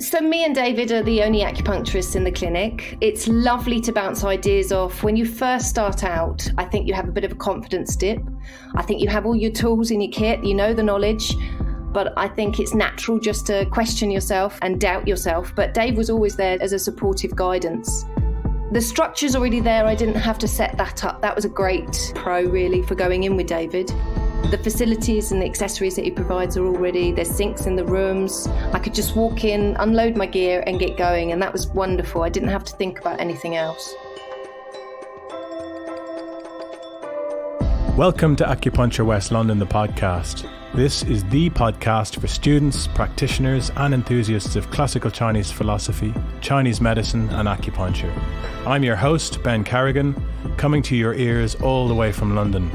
So me and David are the only acupuncturists in the clinic. It's lovely to bounce ideas off. When you first start out, I think you have a bit of a confidence dip. I think you have all your tools in your kit, you know the knowledge, but I think it's natural just to question yourself and doubt yourself. But Dave was always there as a supportive guidance. The structure's already there. I didn't have to set that up. That was a great pro, really, for going in with David. The facilities and the accessories that he provides are already, there's sinks in the rooms. I could just walk in, unload my gear and get going, and that was wonderful. I didn't have to think about anything else. Welcome to Acupuncture West London, the podcast. This is the podcast for students, practitioners and enthusiasts of classical Chinese philosophy, Chinese medicine and acupuncture. I'm your host, Ben Carrigan, coming to your ears all the way from London.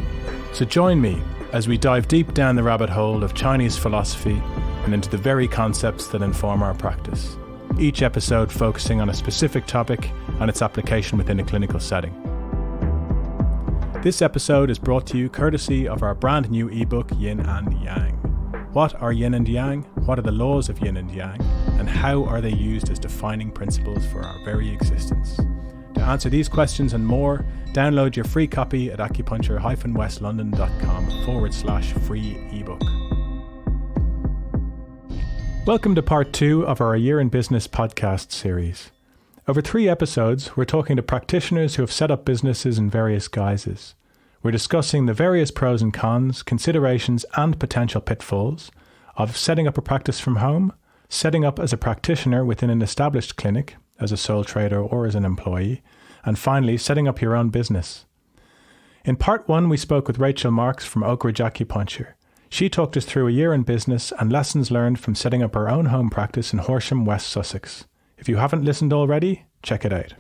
So join me as we dive deep down the rabbit hole of Chinese philosophy and into the very concepts that inform our practice. Each episode focusing on a specific topic and its application within a clinical setting. This episode is brought to you courtesy of our brand new ebook, Yin and Yang. What are Yin and Yang? What are the laws of Yin and Yang? And how are they used as defining principles for our very existence? To answer these questions and more, download your free copy at acupuncture-westlondon.com/free ebook. Welcome to part 2 of our Year in Business podcast series. Over 3 episodes, we're talking to practitioners who have set up businesses in various guises. We're discussing the various pros and cons, considerations and potential pitfalls of setting up a practice from home, setting up as a practitioner within an established clinic, as a sole trader or as an employee, and finally, setting up your own business. In part 1, we spoke with Rachel Marks from Oak Ridge Acupuncture. She talked us through a year in business and lessons learned from setting up her own home practice in Horsham, West Sussex. If you haven't listened already, check it out.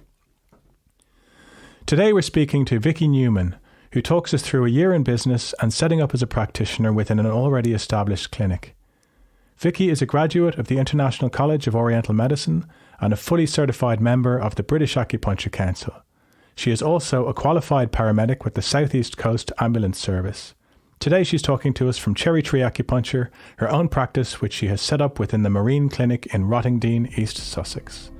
Today we're speaking to Vicky Newman, who talks us through a year in business and setting up as a practitioner within an already established clinic. Vicky is a graduate of the International College of Oriental Medicine and a fully certified member of the British Acupuncture Council. She is also a qualified paramedic with the South East Coast Ambulance Service. Today she's talking to us from Cherry Tree Acupuncture, her own practice which she has set up within the Marine Clinic in Rottingdean, East Sussex.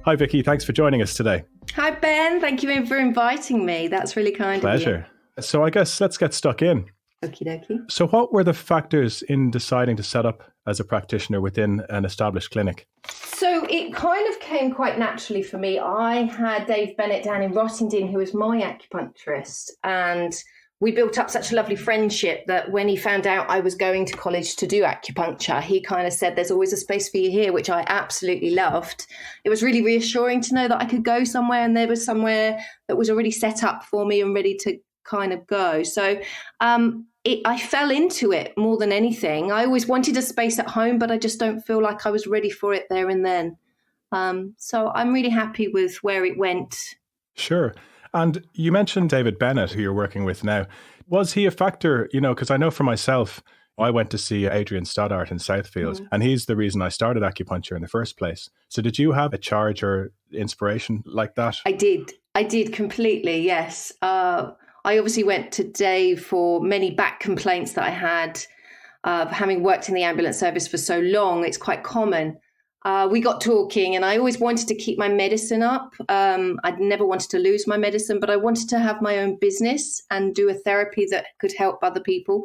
Hi Vicky, thanks for joining us today. Hi Ben, thank you for inviting me. That's really kind of you. Pleasure. So I guess let's get stuck in. Okie dokie. So what were the factors in deciding to set up as a practitioner within an established clinic? So it kind of came quite naturally for me. I had Dave Bennett down in Rottingdean, who was my acupuncturist, and we built up such a lovely friendship that when he found out I was going to college to do acupuncture, he kind of said, there's always a space for you here, which I absolutely loved. It was really reassuring to know that I could go somewhere and there was somewhere that was already set up for me and ready to kind of go. So I fell into it more than anything. I always wanted a space at home, but I just don't feel like I was ready for it there and then. So I'm really happy with where it went. Sure. And you mentioned David Bennett, who you're working with now. Was he a factor, because I know for myself, I went to see Adrian Stoddart in Southfield, and he's the reason I started acupuncture in the first place. So did you have a charge or inspiration like that? I did completely, yes. I obviously went to Dave for many back complaints that I had. Having worked in the ambulance service for so long, it's quite common. We got talking and I always wanted to keep my medicine up. I'd never wanted to lose my medicine, but I wanted to have my own business and do a therapy that could help other people.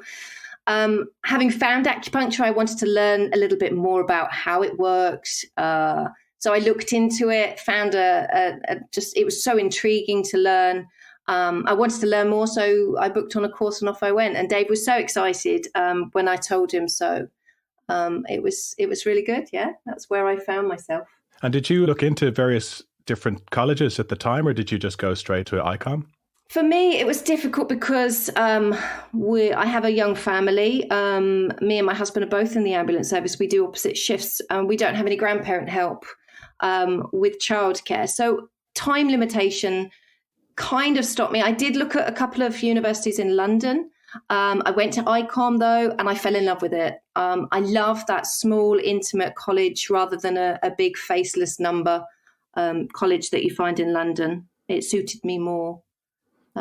Having found acupuncture, I wanted to learn a little bit more about how it worked. So I looked into it, found it was so intriguing to learn. I wanted to learn more, so I booked on a course and off I went. And Dave was so excited when I told him so. It was really good. Yeah, that's where I found myself. And did you look into various different colleges at the time, or did you just go straight to ICOM? For me, it was difficult because I have a young family. Me and my husband are both in the ambulance service. We do opposite shifts, and we don't have any grandparent help with childcare. So time limitation kind of stopped me. I did look at a couple of universities in London. I went to ICOM though, and I fell in love with it. I love that small, intimate college rather than a big faceless number college that you find in London. It suited me more.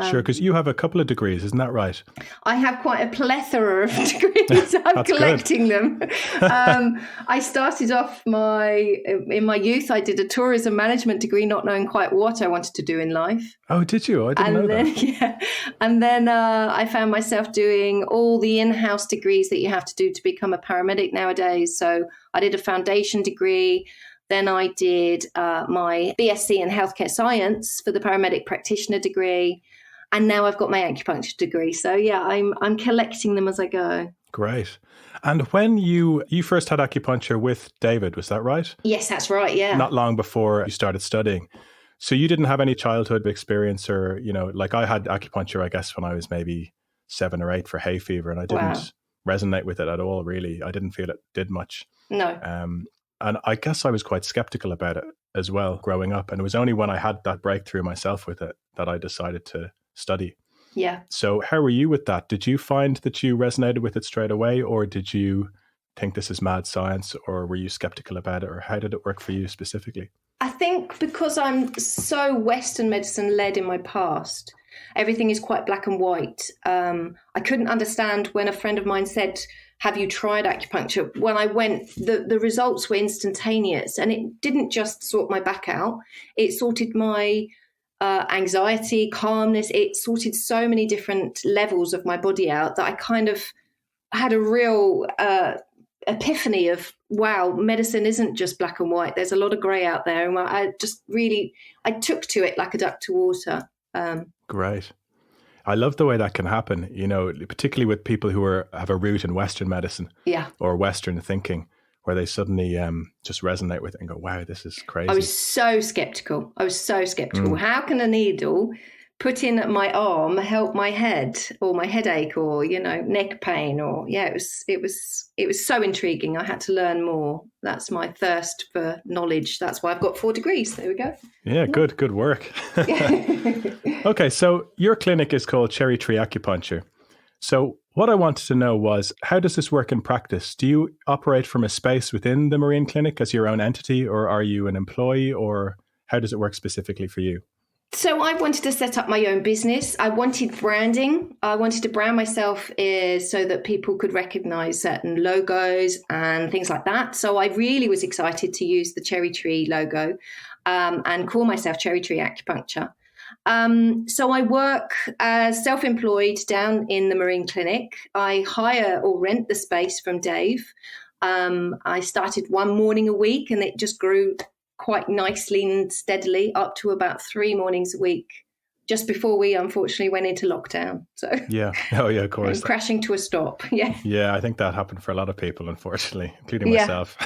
Sure, because you have a couple of degrees, isn't that right? I have quite a plethora of degrees. I'm collecting them. I started off in my youth, I did a tourism management degree, not knowing quite what I wanted to do in life. Oh, did you? I didn't know that. Yeah. And then I found myself doing all the in-house degrees that you have to do to become a paramedic nowadays. So I did a foundation degree. Then I did my BSc in healthcare science for the paramedic practitioner degree. And now I've got my acupuncture degree. So yeah, I'm collecting them as I go. Great. And when you first had acupuncture with David, was that right? Yes, that's right. Yeah. Not long before you started studying. So you didn't have any childhood experience or, like I had acupuncture, I guess, when I was maybe 7 or 8 for hay fever, and I didn't resonate with it at all, really. I didn't feel it did much. No. And I guess I was quite skeptical about it as well growing up. And it was only when I had that breakthrough myself with it that I decided to study. Yeah. So how were you with that? Did you find that you resonated with it straight away, or did you think this is mad science, or were you skeptical about it, or how did it work for you specifically? I think because I'm so Western medicine led in my past, everything is quite black and white. I couldn't understand when a friend of mine said, have you tried acupuncture? When I went, the results were instantaneous, and it didn't just sort my back out. It sorted my anxiety, calmness. It sorted so many different levels of my body out that I kind of had a real epiphany of, wow, medicine isn't just black and white. There's a lot of grey out there. And I took to it like a duck to water. Great. I love the way that can happen, particularly with people who have a root in Western medicine or Western thinking, where they suddenly just resonate with it and go, wow, this is crazy. I was so skeptical. How can a needle put in at my arm help my head or my headache or, neck pain? Or it was so intriguing. I had to learn more. That's my thirst for knowledge. That's why I've got 4 degrees. There we go. Yeah, good work. Okay, so your clinic is called Cherry Tree Acupuncture. So what I wanted to know was, how does this work in practice? Do you operate from a space within the Marine Clinic as your own entity, or are you an employee, or how does it work specifically for you? So I wanted to set up my own business. I wanted branding. I wanted to brand myself so that people could recognize certain logos and things like that. So I really was excited to use the Cherry Tree logo and call myself Cherry Tree Acupuncture. So I work as self-employed down in the Marine Clinic. I hire or rent the space from Dave. I started 1 morning a week, and it just grew quite nicely and steadily up to about 3 mornings a week, just before we unfortunately went into lockdown. So of course, crashing to a stop. I think that happened for a lot of people, unfortunately, including myself.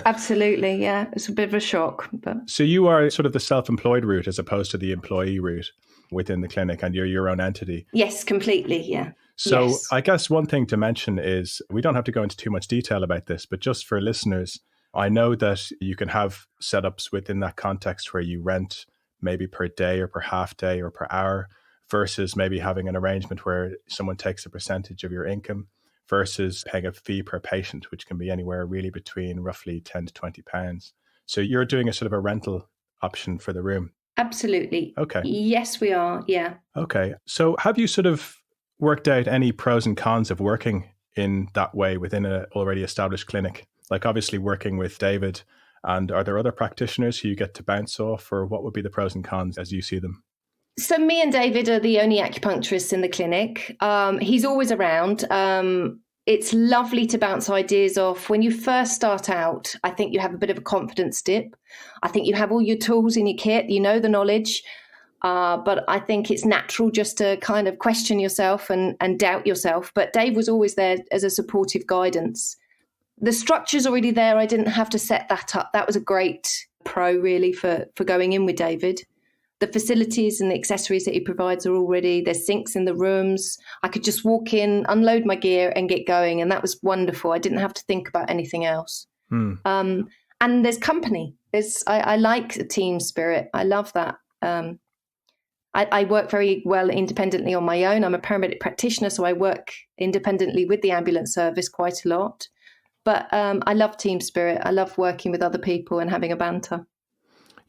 Absolutely. It's a bit of a shock. But so you are sort of the self-employed route as opposed to the employee route within the clinic, and you're your own entity. Yes, completely. So I guess one thing to mention is, we don't have to go into too much detail about this, but just for listeners, I know that you can have setups within that context where you rent maybe per day or per half day or per hour, versus maybe having an arrangement where someone takes a percentage of your income versus paying a fee per patient, which can be anywhere really between roughly £10 to £20. So you're doing a sort of a rental option for the room. Absolutely. Okay. Yes, we are. Yeah. Okay. So have you sort of worked out any pros and cons of working in that way within an already established clinic? Like obviously working with David, and are there other practitioners who you get to bounce off, or what would be the pros and cons as you see them? So me and David are the only acupuncturists in the clinic. He's always around. It's lovely to bounce ideas off. When you first start out, I think you have a bit of a confidence dip. I think you have all your tools in your kit, you know the knowledge. But I think it's natural just to kind of question yourself and doubt yourself. But Dave was always there as a supportive guidance. The structure's already there. I didn't have to set that up. That was a great pro, really, for going in with David. The facilities and the accessories that he provides are already, there's sinks in the rooms. I could just walk in, unload my gear and get going. And that was wonderful. I didn't have to think about anything else. And there's company. I like the team spirit. I love that. I work very well independently on my own. I'm a paramedic practitioner, so I work independently with the ambulance service quite a lot. But I love team spirit. I love working with other people and having a banter.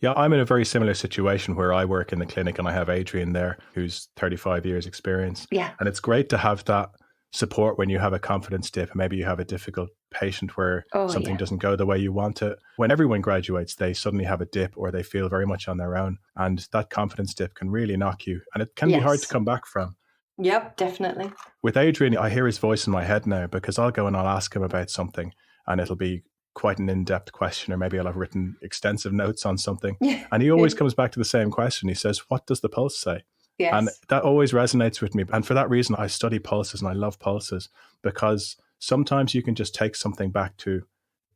Yeah, I'm in a very similar situation where I work in the clinic and I have Adrian there, who's 35 years experience. Yeah. And it's great to have that support when you have a confidence dip. Maybe you have a difficult patient where something doesn't go the way you want it. When everyone graduates, they suddenly have a dip or they feel very much on their own. And that confidence dip can really knock you. And it can be hard to come back from. Yep, definitely. With Adrian, I hear his voice in my head now because I'll go and I'll ask him about something and it'll be quite an in-depth question, or maybe I'll have written extensive notes on something. And he always comes back to the same question. He says, what does the pulse say? Yes. And that always resonates with me. And for that reason, I study pulses and I love pulses because sometimes you can just take something back to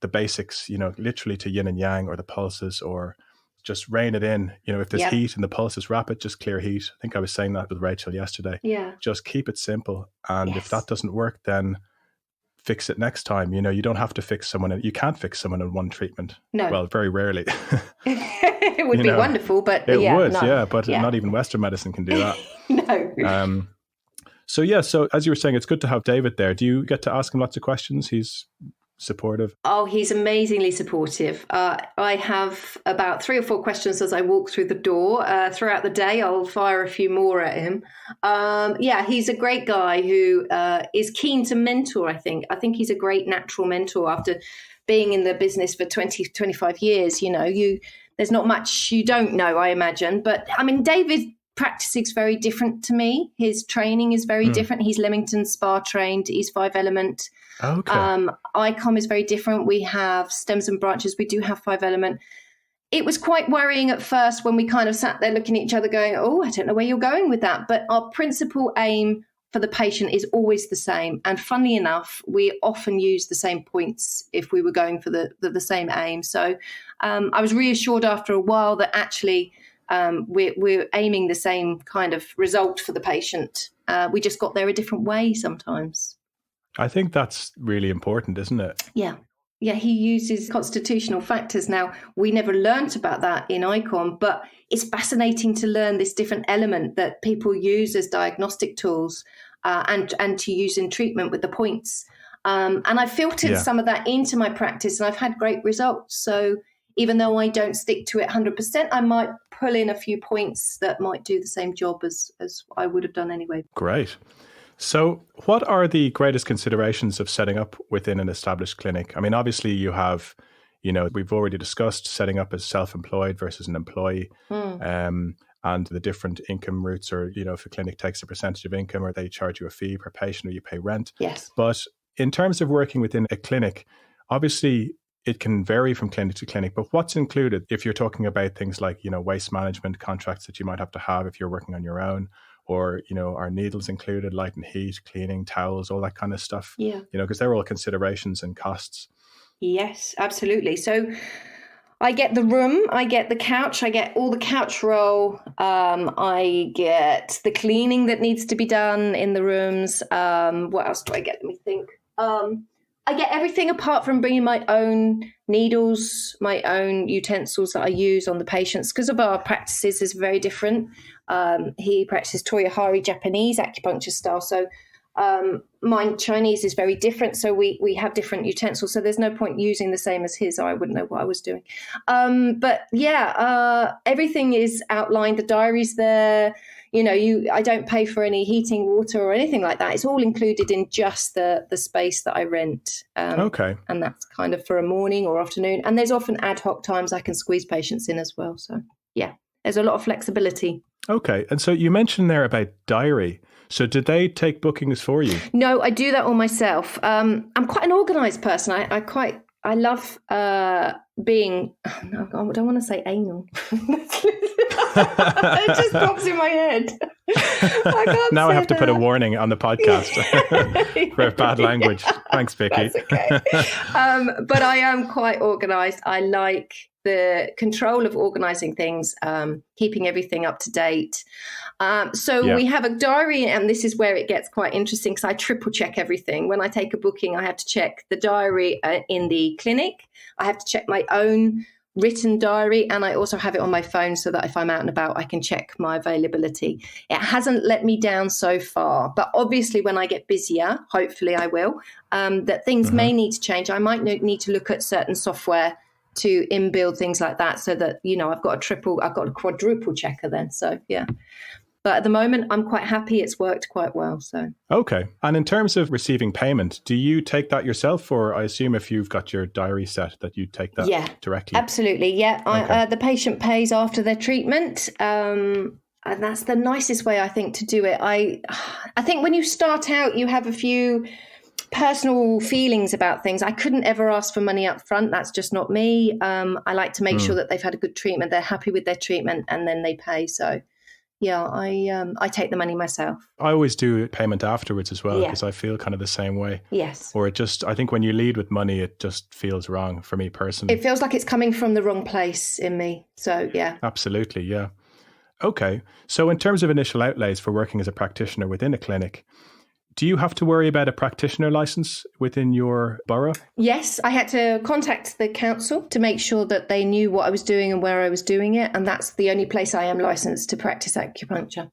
the basics, literally to yin and yang or the pulses, or just rein it in. If there's heat and the pulse is rapid, just clear heat. I think I was saying that with Rachel yesterday. Yeah. Just keep it simple. And if that doesn't work, then fix it next time. You don't have to fix someone. You can't fix someone in one treatment. No. Well, very rarely. It would be wonderful, but it would, but not even Western medicine can do that. No. So as you were saying, it's good to have David there. Do you get to ask him lots of questions? He's supportive. Oh, he's amazingly supportive. I have about 3 or 4 questions as I walk through the door. Throughout the day, I'll fire a few more at him. He's a great guy who is keen to mentor, I think. I think he's a great natural mentor after being in the business for 20, 25 years. There's not much you don't know, I imagine. But, David's practice is very different to me. His training is very different. He's Leamington Spa trained. He's 5-element. Okay. ICOM is very different. We have stems and branches. We do have 5-element. It was quite worrying at first when we kind of sat there looking at each other going, oh, I don't know where you're going with that. But our principal aim for the patient is always the same. And funnily enough, we often use the same points if we were going for the same aim. So I was reassured after a while that actually we're aiming the same kind of result for the patient. We just got there a different way sometimes. I think that's really important, isn't it? Yeah. Yeah, he uses constitutional factors. Now, we never learnt about that in ICOM, but it's fascinating to learn this different element that people use as diagnostic tools and to use in treatment with the points. And I filtered some of that into my practice and I've had great results. So even though I don't stick to it 100%, I might pull in a few points that might do the same job as I would have done anyway. Great. So what are the greatest considerations of setting up within an established clinic? Obviously you have, we've already discussed setting up as self-employed versus an employee and the different income routes, or, if a clinic takes a percentage of income or they charge you a fee per patient or you pay rent. Yes. But in terms of working within a clinic, obviously it can vary from clinic to clinic, but what's included if you're talking about things like, waste management contracts that you might have to have if you're working on your own? Or, are needles included, light and heat, cleaning, towels, all that kind of stuff? Yeah. Because they're all considerations and costs. Yes, absolutely. So I get the room, I get the couch, I get all the couch roll, I get the cleaning that needs to be done in the rooms. What else do I get? Let me think. I get everything apart from bringing my own needles, my own utensils that I use on the patients, because of our practices is very different. He practices Toyohari Japanese acupuncture style. So mine Chinese is very different. So we have different utensils. So there's no point using the same as his. I wouldn't know what I was doing. Everything is outlined. The diary's there. I don't pay for any heating, water or anything like that. It's all included in just the space that I rent. Okay. And that's kind of for a morning or afternoon. And there's often ad hoc times I can squeeze patients in as well. So yeah, there's a lot of flexibility. Okay. And so you mentioned there about diary. So did they take bookings for you? No, I do that all myself. I'm quite an organized person. I love being, I don't want to say anal. It just pops in my head. Now I have to put a warning on the podcast for bad language. Thanks, Vicky. That's okay. But I am quite organized. I like the control of organizing things, keeping everything up to date. We have a diary, and this is where it gets quite interesting because I triple check everything. When I take a booking, I have to check the diary in the clinic. I have to check my own written diary, and I also have it on my phone so that if I'm out and about, I can check my availability. It hasn't let me down so far, but obviously when I get busier, hopefully I will, that things may need to change. I might need to look at certain software to inbuild things like that so that, I've got a quadruple checker then. So, yeah. But at the moment, I'm quite happy. It's worked quite well. So okay. And in terms of receiving payment, do you take that yourself, or I assume if you've got your diary set that you take that directly? Absolutely. Yeah. Okay. The patient pays after their treatment. And that's the nicest way, I think, to do it. I think when you start out, you have a few personal feelings about things. I couldn't ever ask for money up front. That's just not me. I like to make sure that they've had a good treatment, they're happy with their treatment, and then they pay. So yeah, I take the money myself. I always do payment afterwards as well, because I feel kind of the same way. Yes. Or I think when you lead with money, it just feels wrong for me personally. It feels like it's coming from the wrong place in me. So yeah. Absolutely, yeah. Okay. So in terms of initial outlays for working as a practitioner within a clinic, do you have to worry about a practitioner license within your borough? Yes, I had to contact the council to make sure that they knew what I was doing and where I was doing it. And that's the only place I am licensed to practice acupuncture.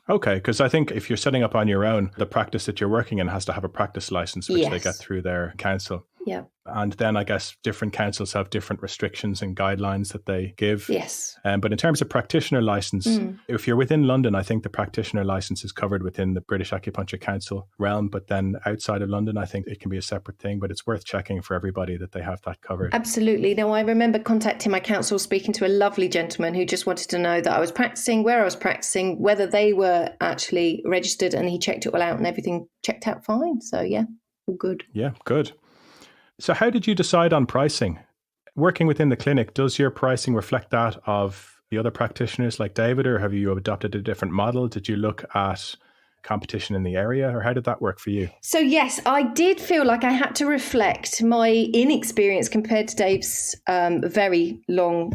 Okay, because I think if you're setting up on your own, the practice that you're working in has to have a practice license, which they get through their council. Yeah. And then I guess different councils have different restrictions and guidelines that they give. Yes. But in terms of practitioner license, if you're within London, I think the practitioner license is covered within the British Acupuncture Council realm. But then outside of London, I think it can be a separate thing. But it's worth checking for everybody that they have that covered. Absolutely. No, I remember contacting my council, speaking to a lovely gentleman who just wanted to know that I was practicing, where I was practicing, whether they were actually registered, and he checked it all out and everything checked out fine. So yeah, all good. Yeah, good. So how did you decide on pricing? Working within the clinic, does your pricing reflect that of the other practitioners like David, or have you adopted a different model? Did you look at competition in the area, or how did that work for you? So yes, I did feel like I had to reflect my inexperience compared to Dave's very long,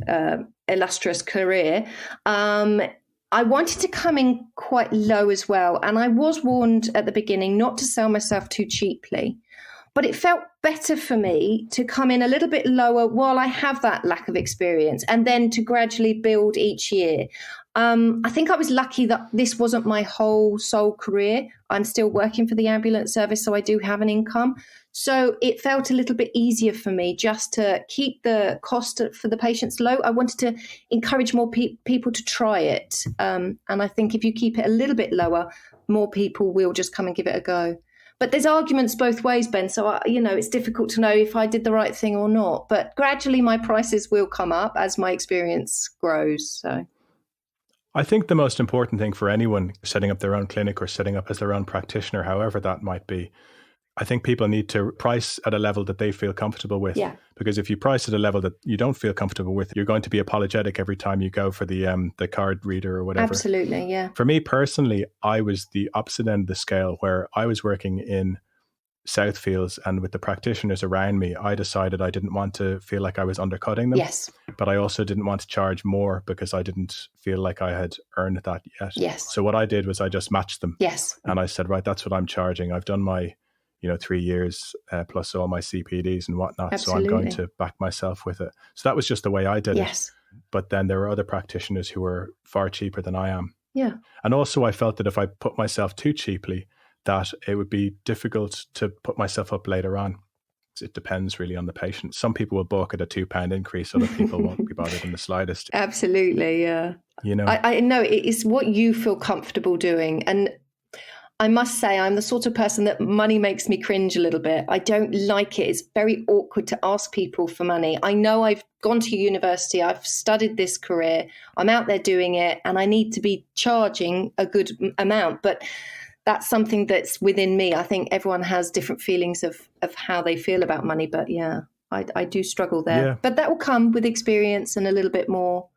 illustrious career. I wanted to come in quite low as well. And I was warned at the beginning not to sell myself too cheaply. But it felt better for me to come in a little bit lower while I have that lack of experience, and then to gradually build each year. I think I was lucky that this wasn't my whole sole career. I'm still working for the ambulance service, so I do have an income. So it felt a little bit easier for me just to keep the cost for the patients low. I wanted to encourage more people to try it. And I think if you keep it a little bit lower, more people will just come and give it a go. But there's arguments both ways, Ben. So, it's difficult to know if I did the right thing or not. But gradually my prices will come up as my experience grows. So I think the most important thing for anyone setting up their own clinic or setting up as their own practitioner, however that might be, I think people need to price at a level that they feel comfortable with. Yeah. Because if you price at a level that you don't feel comfortable with, you're going to be apologetic every time you go for the card reader or whatever. Absolutely, yeah. For me personally, I was the opposite end of the scale, where I was working in Southfields, and with the practitioners around me, I decided I didn't want to feel like I was undercutting them. Yes. But I also didn't want to charge more because I didn't feel like I had earned that yet. Yes. So what I did was I just matched them. Yes. And I said, right, that's what I'm charging. I've done my 3 years plus all my CPDs and whatnot. Absolutely. So I'm going to back myself with it. So that was just the way I did it. But then there were other practitioners who were far cheaper than I am. Yeah. And also I felt that if I put myself too cheaply, that it would be difficult to put myself up later on. It depends really on the patient. Some people will balk at a £2 increase. Other people won't be bothered in the slightest. Absolutely, yeah. I know it's what you feel comfortable doing. And I must say, I'm the sort of person that money makes me cringe a little bit. I don't like it. It's very awkward to ask people for money. I know I've gone to university. I've studied this career. I'm out there doing it, and I need to be charging a good amount. But that's something that's within me. I think everyone has different feelings of how they feel about money. But yeah, I do struggle there. Yeah. But that will come with experience and a little bit more.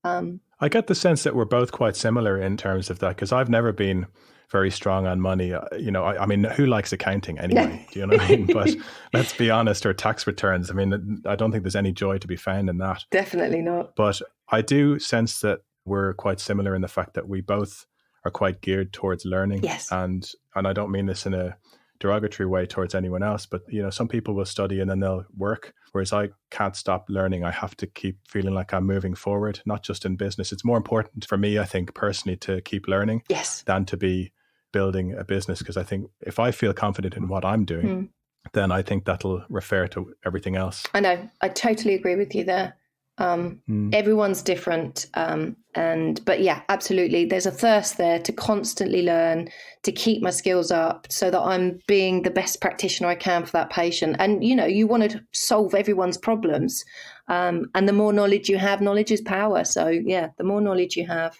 I get the sense that we're both quite similar in terms of that, because I've never been very strong on money. I mean, who likes accounting anyway? Do you know what I mean? But let's be honest, or tax returns. I mean, I don't think there's any joy to be found in that. Definitely not. But I do sense that we're quite similar in the fact that we both are quite geared towards learning. Yes. And I don't mean this in a derogatory way towards anyone else, but some people will study and then they'll work, whereas I can't stop learning. I have to keep feeling like I'm moving forward, not just in business. It's more important for me, I think, personally, to keep learning than to be building a business, because I think if I feel confident in what I'm doing, then I think that'll refer to everything else. I know. I totally agree with you there. Everyone's different. But yeah, absolutely. There's a thirst there to constantly learn, to keep my skills up so that I'm being the best practitioner I can for that patient. And, you want to solve everyone's problems. And the more knowledge you have, knowledge is power. So yeah, the more knowledge you have,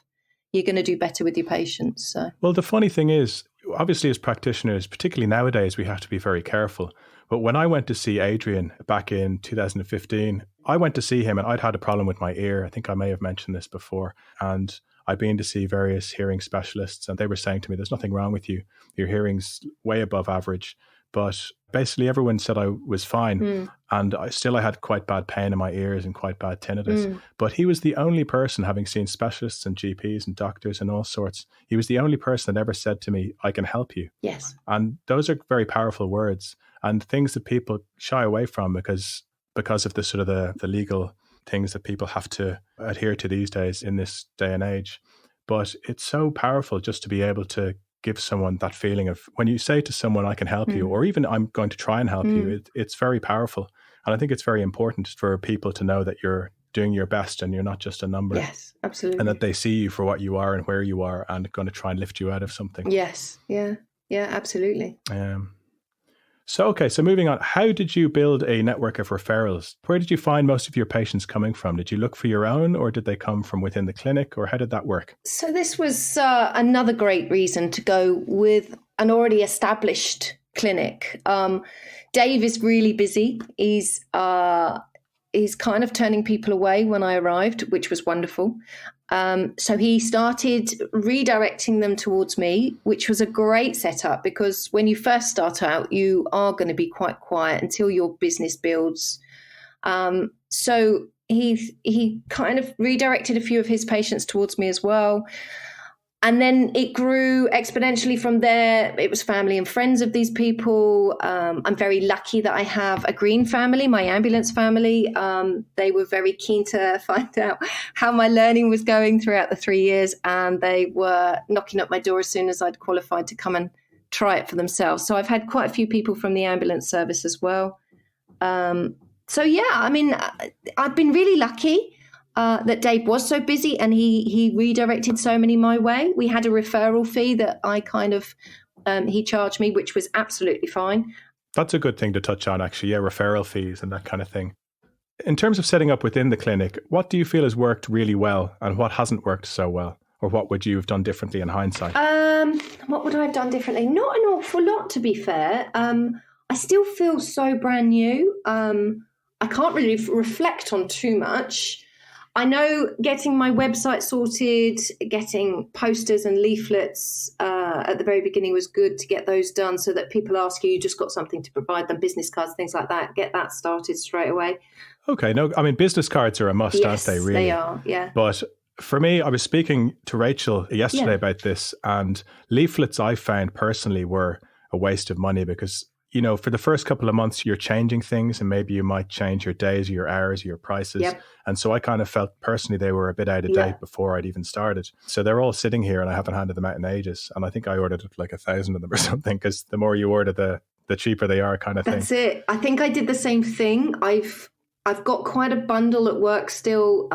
you're going to do better with your patients. So. Well, the funny thing is, obviously as practitioners, particularly nowadays, we have to be very careful. But when I went to see Adrian back in 2015, I went to see him and I'd had a problem with my ear. I think I may have mentioned this before. And I'd been to see various hearing specialists and they were saying to me, there's nothing wrong with you. Your hearing's way above average. But basically everyone said I was fine. And I had quite bad pain in my ears and quite bad tinnitus. But he was the only person, having seen specialists and GPs and doctors and all sorts, he was the only person that ever said to me, I can help you. Yes. And those are very powerful words and things that people shy away from because of the sort of the legal things that people have to adhere to these days in this day and age. But it's so powerful just to be able to give someone that feeling of when you say to someone, I can help you, or even I'm going to try and help you, it's very powerful. And I think it's very important for people to know that you're doing your best and you're not just a number. Yes, absolutely. And that they see you for what you are and where you are and going to try and lift you out of something. Yes. Yeah, absolutely. So moving on, how did you build a network of referrals? Where did you find most of your patients coming from? Did you look for your own or did they come from within the clinic or how did that work? So this was another great reason to go with an already established clinic. Dave is really busy. He's kind of turning people away when I arrived, which was wonderful. So he started redirecting them towards me, which was a great setup because when you first start out, you are going to be quite quiet until your business builds. So he kind of redirected a few of his patients towards me as well. And then it grew exponentially from there. It was family and friends of these people. I'm very lucky that I have a green family, my ambulance family. They were very keen to find out how my learning was going throughout the 3 years. And they were knocking up my door as soon as I'd qualified to come and try it for themselves. So I've had quite a few people from the ambulance service as well. So yeah, I mean, I've been really lucky. That Dave was so busy and he redirected so many my way. We had a referral fee that I he charged me, which was absolutely fine. That's a good thing to touch on, actually. Yeah, referral fees and that kind of thing. In terms of setting up within the clinic, what do you feel has worked really well and what hasn't worked so well? Or what would you have done differently in hindsight? What would I have done differently? Not an awful lot, to be fair. I still feel so brand new. I can't really reflect on too much. I know getting my website sorted, getting posters and leaflets at the very beginning was good to get those done so that people ask you just got something to provide them, business cards, things like that. Get that started straight away. Okay. No, I mean, business cards are a must, yes, aren't they, really? They are, yeah. But for me, I was speaking to Rachel yesterday about this and leaflets I found personally were a waste of money because for the first couple of months, you're changing things and maybe you might change your days or your hours or your prices. Yep. And so I kind of felt personally they were a bit out of date before I'd even started. So they're all sitting here and I haven't handed them out in ages. And I think I ordered like 1,000 of them or something because the more you order, the cheaper they are kind of thing. That's it. I think I did the same thing. I've got quite a bundle at work still.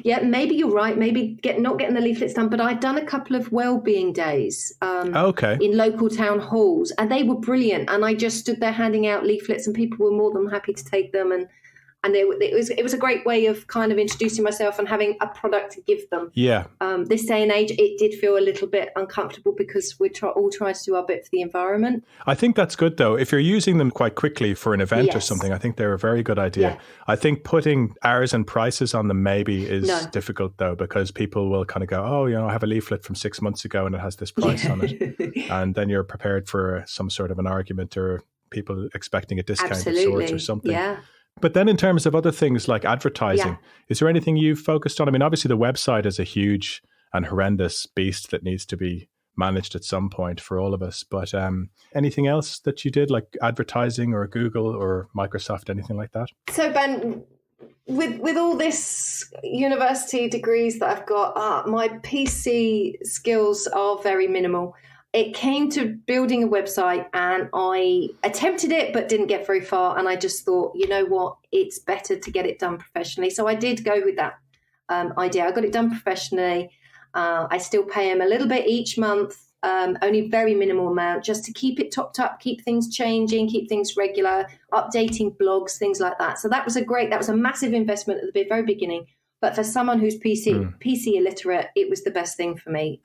Maybe you're right. Maybe not getting the leaflets done, but I've done a couple of well-being days in local town halls, and they were brilliant. And I just stood there handing out leaflets, and people were more than happy to take them. And it was a great way of kind of introducing myself and having a product to give them. Yeah. This day and age, it did feel a little bit uncomfortable because we're all trying to do our bit for the environment. I think that's good, though. If you're using them quite quickly for an event or something, I think they're a very good idea. Yeah. I think putting hours and prices on them maybe is difficult, though, because people will kind of go, I have a leaflet from 6 months ago and it has this price on it. And then you're prepared for some sort of an argument or people expecting a discount of sorts or something. Yeah. But then in terms of other things like advertising, is there anything you've focused on? I mean, obviously the website is a huge and horrendous beast that needs to be managed at some point for all of us. But anything else that you did, like advertising or Google or Microsoft, anything like that? So Ben, with all this university degrees that I've got, my PC skills are very minimal. it came to building a website, and I attempted it but didn't get very far. And I just thought, you know what, it's better to get it done professionally. So I did go with that idea. I got it done professionally. I still pay him a little bit each month, only very minimal amount, just to keep it topped up, keep things changing, keep things regular, updating blogs, things like that. So that was a massive investment at the very beginning. But for someone who's PC illiterate, it was the best thing for me.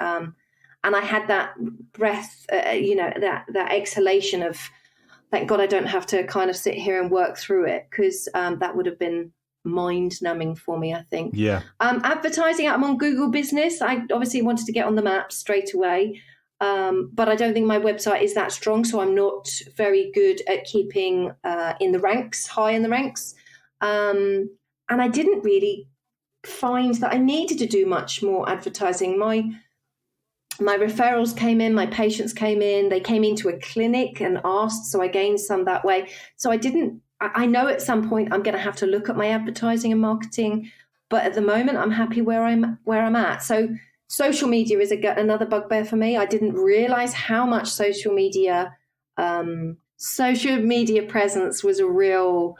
And I had that breath, that exhalation of, thank God I don't have to kind of sit here and work through it, because that would have been mind-numbing for me, I think. Yeah. Advertising, I'm on Google Business. I obviously wanted to get on the map straight away, but I don't think my website is that strong, so I'm not very good at keeping high in the ranks. And I didn't really find that I needed to do much more advertising. My referrals came in, my patients came in, they came into a clinic and asked, so I gained some that way. So I know at some point I'm going to have to look at my advertising and marketing, but at the moment I'm happy where I'm at. So social media is another bugbear for me. I didn't realize how much social media presence was a real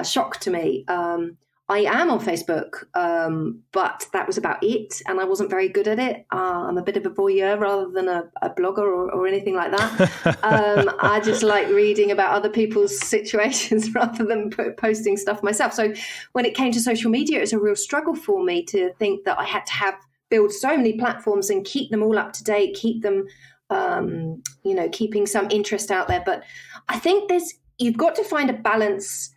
shock to me. I am on Facebook, but that was about it, and I wasn't very good at it. I'm a bit of a voyeur rather than a blogger or anything like that. I just like reading about other people's situations rather than posting stuff myself. So when it came to social media, it was a real struggle for me to think that I had to build so many platforms and keep them all up to date, keep them, keeping some interest out there. But I think you've got to find a balance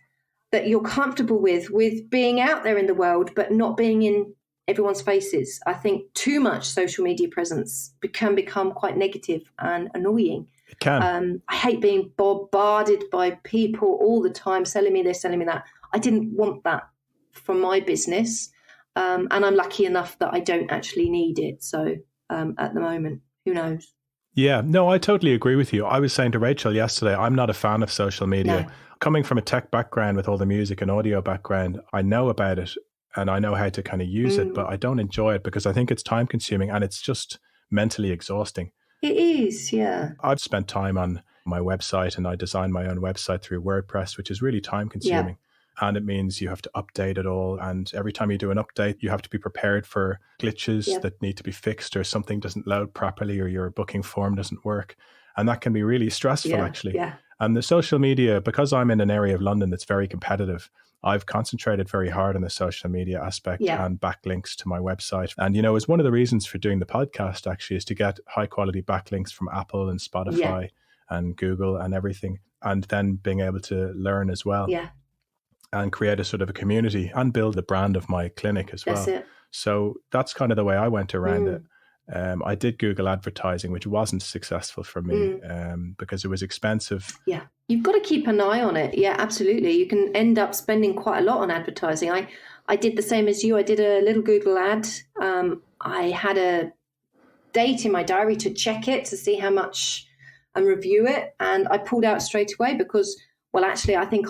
that you're comfortable with being out there in the world, but not being in everyone's faces. I think too much social media presence can become quite negative and annoying. It can. I hate being bombarded by people all the time selling me this, selling me that. I didn't want that for my business. And I'm lucky enough that I don't actually need it. So at the moment, who knows? Yeah, no, I totally agree with you. I was saying to Rachel yesterday, I'm not a fan of social media. No. Coming from a tech background with all the music and audio background, I know about it and I know how to kind of use it, but I don't enjoy it because I think it's time consuming and it's just mentally exhausting. It is, yeah. I've spent time on my website and I designed my own website through WordPress, which is really time consuming. Yeah. And it means you have to update it all. And every time you do an update, you have to be prepared for glitches that need to be fixed, or something doesn't load properly, or your booking form doesn't work. And that can be really stressful, actually. Yeah. And the social media, because I'm in an area of London that's very competitive, I've concentrated very hard on the social media aspect and backlinks to my website. And, it's one of the reasons for doing the podcast, actually, is to get high quality backlinks from Apple and Spotify and Google and everything. And then being able to learn as well. Yeah. And create a sort of a community and build the brand of my clinic as well. That's it. So that's kind of the way I went around it. I did Google advertising, which wasn't successful for me because it was expensive. Yeah, you've got to keep an eye on it. Yeah, absolutely. You can end up spending quite a lot on advertising. I did the same as you. I did a little Google ad. I had a date in my diary to check it, to see how much and review it. And I pulled out straight away because, well, actually, I think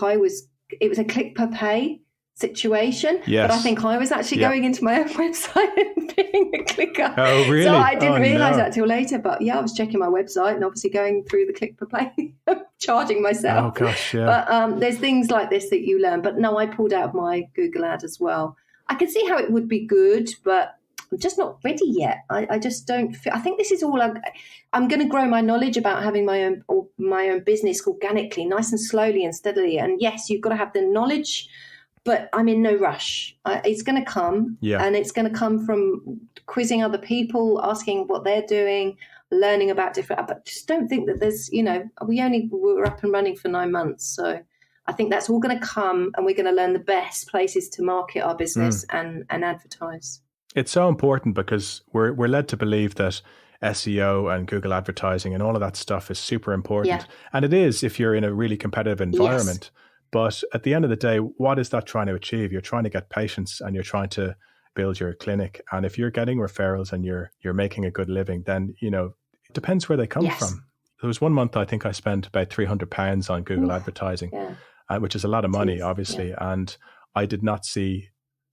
it was a click per pay situation, but I think I was actually going into my own website and being a clicker. Oh, really? So I didn't realise that till later, but I was checking my website and obviously going through the click per play, charging myself. Oh gosh, yeah. But there's things like this that you learn. But no, I pulled out my Google ad as well. I could see how it would be good, but I'm just not ready yet. I just don't feel. I think this is all I'm going to grow my knowledge about having my own business organically, nice and slowly and steadily. And yes, you've got to have the knowledge, but I'm in no rush. It's going to come, and it's going to come from quizzing other people, asking what they're doing, learning about different. But just don't think that there's, we were up and running for 9 months, so I think that's all going to come, and we're going to learn the best places to market our business and advertise. It's so important because we're led to believe that SEO and Google advertising and all of that stuff is super important, and it is if you're in a really competitive environment. Yes. But at the end of the day, what is that trying to achieve? You're trying to get patients and you're trying to build your clinic. And if you're getting referrals and you're making a good living, then, it depends where they come from. There was 1 month, I think I spent about £300 on Google advertising, which is a lot of money, obviously. And I did not see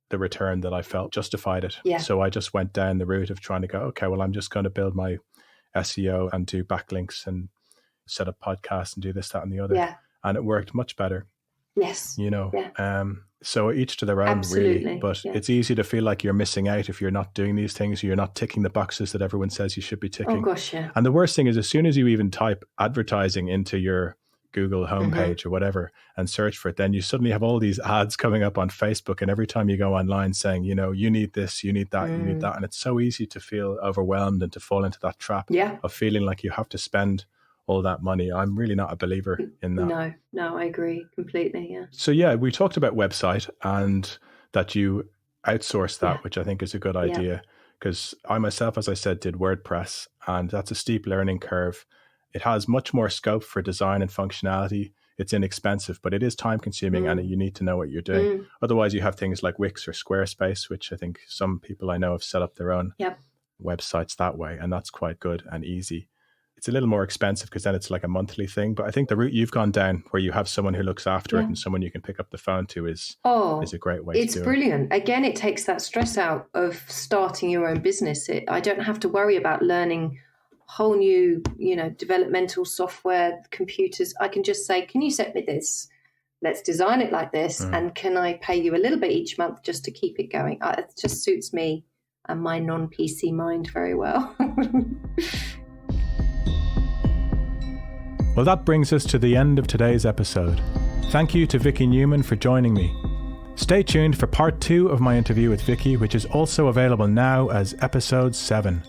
the return that I felt justified it. Yeah. So I just went down the route of trying to go, okay, well, I'm just going to build my SEO and do backlinks and set up podcasts and do this, that, and the other. Yeah. And it worked much better. Yes. Yeah. So each to their own, Absolutely. really. But it's easy to feel like you're missing out if you're not doing these things, or you're not ticking the boxes that everyone says you should be ticking. Oh, gosh, yeah. And the worst thing is, as soon as you even type advertising into your Google homepage or whatever and search for it, then you suddenly have all these ads coming up on Facebook. And every time you go online saying, you know, you need this, you need that, you need that. And it's so easy to feel overwhelmed and to fall into that trap of feeling like you have to spend all that money. I'm really not a believer in that. No, I agree completely. Yeah. So we talked about website and that you outsource that, which I think is a good idea, because I myself, as I said, did WordPress, and that's a steep learning curve. It has much more scope for design and functionality. It's inexpensive, but it is time consuming and you need to know what you're doing. Otherwise, you have things like Wix or Squarespace, which I think some people I know have set up their own websites that way, and that's quite good and easy. It's a little more expensive because then it's like a monthly thing. But I think the route you've gone down, where you have someone who looks after it and someone you can pick up the phone to, is a great way to do it. It's brilliant. Again, it takes that stress out of starting your own business. I don't have to worry about learning whole new, developmental software, computers. I can just say, can you set me this? Let's design it like this. And can I pay you a little bit each month just to keep it going? It just suits me and my non-PC mind very well. Well, that brings us to the end of today's episode. Thank you to Vicky Newman for joining me. Stay tuned for part 2 of my interview with Vicky, which is also available now as episode 7.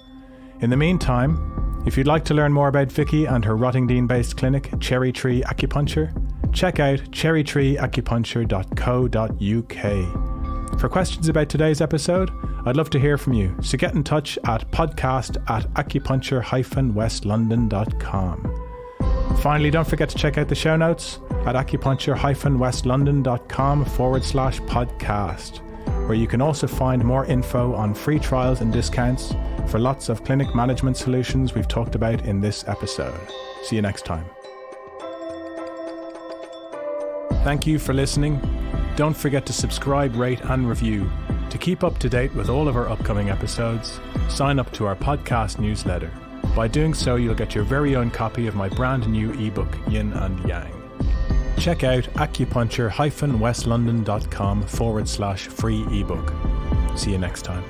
In the meantime, if you'd like to learn more about Vicky and her Rottingdean-based clinic, Cherry Tree Acupuncture, check out cherrytreeacupuncture.co.uk. For questions about today's episode, I'd love to hear from you, so get in touch at podcast@acupuncture-westlondon.com. Finally, don't forget to check out the show notes at acupuncture-westlondon.com/podcast, where you can also find more info on free trials and discounts for lots of clinic management solutions we've talked about in this episode. See you next time. Thank you for listening. Don't forget to subscribe, rate and review. To keep up to date with all of our upcoming episodes, sign up to our podcast newsletter. By doing so, you'll get your very own copy of my brand new ebook, Yin and Yang. Check out acupuncture-westlondon.com/free ebook. See you next time.